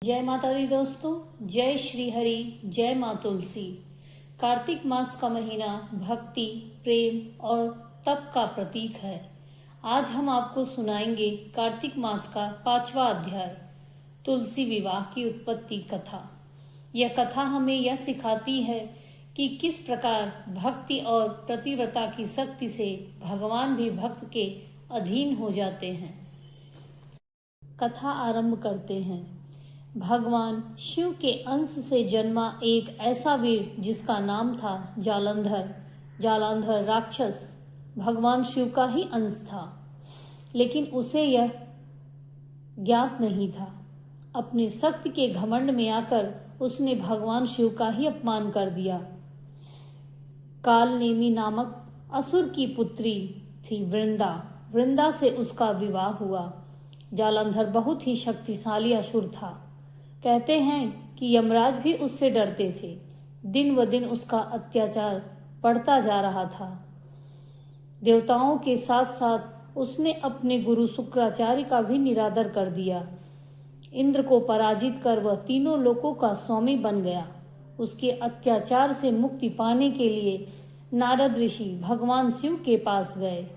जय माता दी दोस्तों, जय श्री हरि, जय माँ तुलसी। कार्तिक मास का महीना भक्ति, प्रेम और तप का प्रतीक है। आज हम आपको सुनाएंगे कार्तिक मास का 5वां अध्याय, तुलसी विवाह की उत्पत्ति कथा। यह कथा हमें यह सिखाती है कि किस प्रकार भक्ति और प्रतिव्रता की शक्ति से भगवान भी भक्त के अधीन हो जाते हैं। कथा आरंभ करते हैं। भगवान शिव के अंश से जन्मा एक ऐसा वीर जिसका नाम था जालंधर। जालंधर राक्षस भगवान शिव का ही अंश था, लेकिन उसे यह ज्ञात नहीं था। अपने शक्ति के घमंड में आकर उसने भगवान शिव का ही अपमान कर दिया। कालनेमी नामक असुर की पुत्री थी वृंदा। वृंदा से उसका विवाह हुआ। जालंधर बहुत ही शक्तिशाली असुर था। कहते हैं कि यमराज भी उससे डरते थे। दिन व दिन उसका अत्याचार बढ़ता जा रहा था। देवताओं के साथ साथ उसने अपने गुरु शुक्राचार्य का भी निरादर कर दिया। इंद्र को पराजित कर वह तीनों लोकों का स्वामी बन गया। उसके अत्याचार से मुक्ति पाने के लिए नारद ऋषि भगवान शिव के पास गए।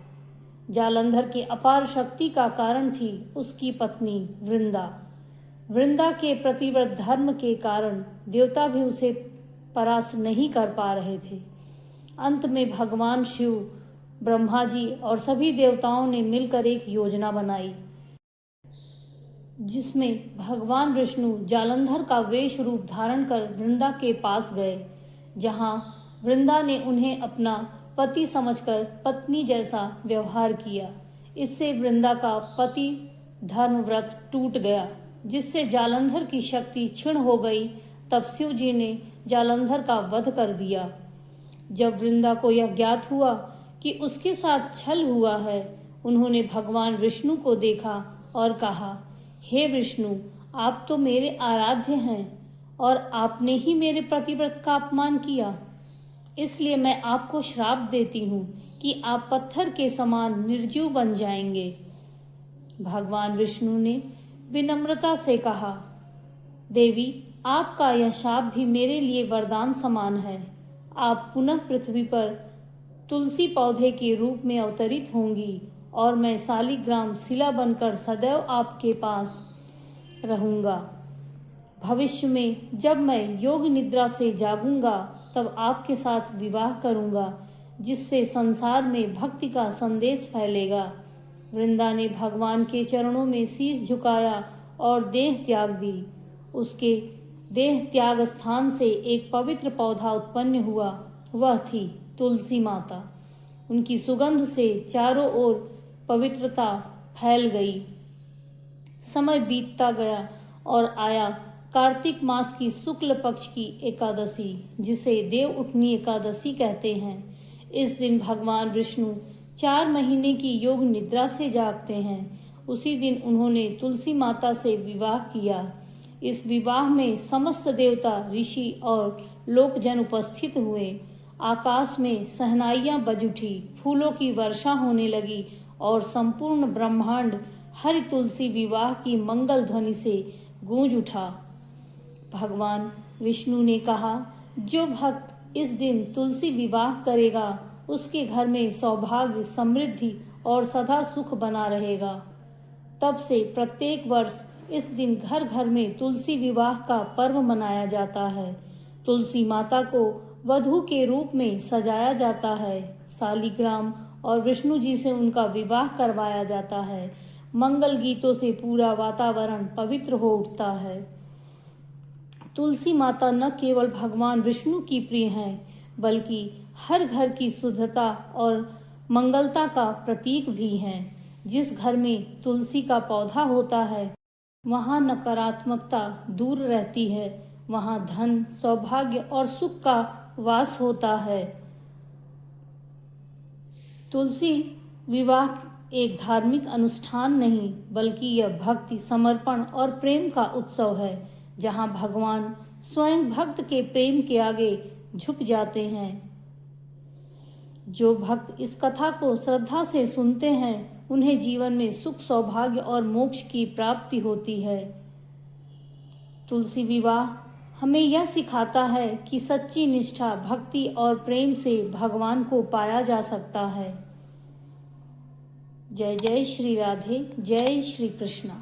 जालंधर के अपार शक्ति का कारण थी उसकी पत्नी वृंदा। वृंदा के प्रतिव्रत धर्म के कारण देवता भी उसे परास्त नहीं कर पा रहे थे। अंत में भगवान शिव, ब्रह्मा जी और सभी देवताओं ने मिलकर एक योजना बनाई, जिसमें भगवान विष्णु जालंधर का वेश रूप धारण कर वृंदा के पास गए, जहां वृंदा ने उन्हें अपना पति समझकर पत्नी जैसा व्यवहार किया। इससे वृंदा का पति धर्मव्रत टूट गया, जिससे जालंधर की शक्ति क्षीण हो गई। तब शिव जी ने जालंधर का वध कर दिया। जब वृंदा को यह ज्ञात हुआ कि उसके साथ छल हुआ है, उन्होंने भगवान विष्णु को देखा और कहा, हे विष्णु, आप तो मेरे आराध्य हैं और आपने ही मेरे प्रतिव्रत का अपमान किया। इसलिए मैं आपको श्राप देती हूँ कि आप पत्थर के समान निर्जीव बन जाएंगे। भगवान विष्णु ने विनम्रता से कहा, देवी, आपका यह शाप भी मेरे लिए वरदान समान है। आप पुनः पृथ्वी पर तुलसी पौधे के रूप में अवतरित होंगी और मैं शालिग्राम शिला बनकर सदैव आपके पास रहूंगा। भविष्य में जब मैं योग निद्रा से जागूंगा तब आपके साथ विवाह करूंगा, जिससे संसार में भक्ति का संदेश फैलेगा। वृंदा ने भगवान के चरणों में शीश झुकाया और देह त्याग दी। उसके देह त्याग स्थान से एक पवित्र पौधा उत्पन्न हुआ। वह थी तुलसी माता। उनकी सुगंध से चारों ओर पवित्रता फैल गई। समय बीतता गया और आया कार्तिक मास की शुक्ल पक्ष की एकादशी, जिसे देव उठनी एकादशी कहते हैं। इस दिन भगवान विष्णु 4 महीने की योग निद्रा से जागते हैं। उसी दिन उन्होंने तुलसी माता से विवाह किया। इस विवाह में समस्त देवता, ऋषि और लोकजन उपस्थित हुए। आकाश में शहनाइयां बज उठी, फूलों की वर्षा होने लगी और संपूर्ण ब्रह्मांड हरि तुलसी विवाह की मंगल ध्वनि से गूंज उठा। भगवान विष्णु ने कहा, जो भक्त इस दिन तुलसी विवाह करेगा उसके घर में सौभाग्य, समृद्धि और सदा सुख बना रहेगा। तब से प्रत्येक वर्ष इस दिन घर घर में तुलसी विवाह का पर्व मनाया जाता है। तुलसी माता को वधू के रूप में सजाया जाता है। शालिग्राम और विष्णु जी से उनका विवाह करवाया जाता है। मंगल गीतों से पूरा वातावरण पवित्र हो उठता है। तुलसी माता न केवल भगवान विष्णु की प्रिय हैं, बल्कि हर घर की शुद्धता और मंगलता का प्रतीक भी हैं। जिस घर में तुलसी का पौधा होता है, वहाँ नकारात्मकता दूर रहती है। वहाँ धन, सौभाग्य और सुख का वास होता है। तुलसी विवाह एक धार्मिक अनुष्ठान नहीं, बल्कि यह भक्ति, समर्पण और प्रेम का उत्सव है, जहाँ भगवान स्वयं भक्त के प्रेम के आगे झुक जाते हैं। जो भक्त इस कथा को श्रद्धा से सुनते हैं, उन्हें जीवन में सुख, सौभाग्य और मोक्ष की प्राप्ति होती है। तुलसी विवाह हमें यह सिखाता है कि सच्ची निष्ठा, भक्ति और प्रेम से भगवान को पाया जा सकता है। जय जय श्री राधे, जय श्री कृष्णा।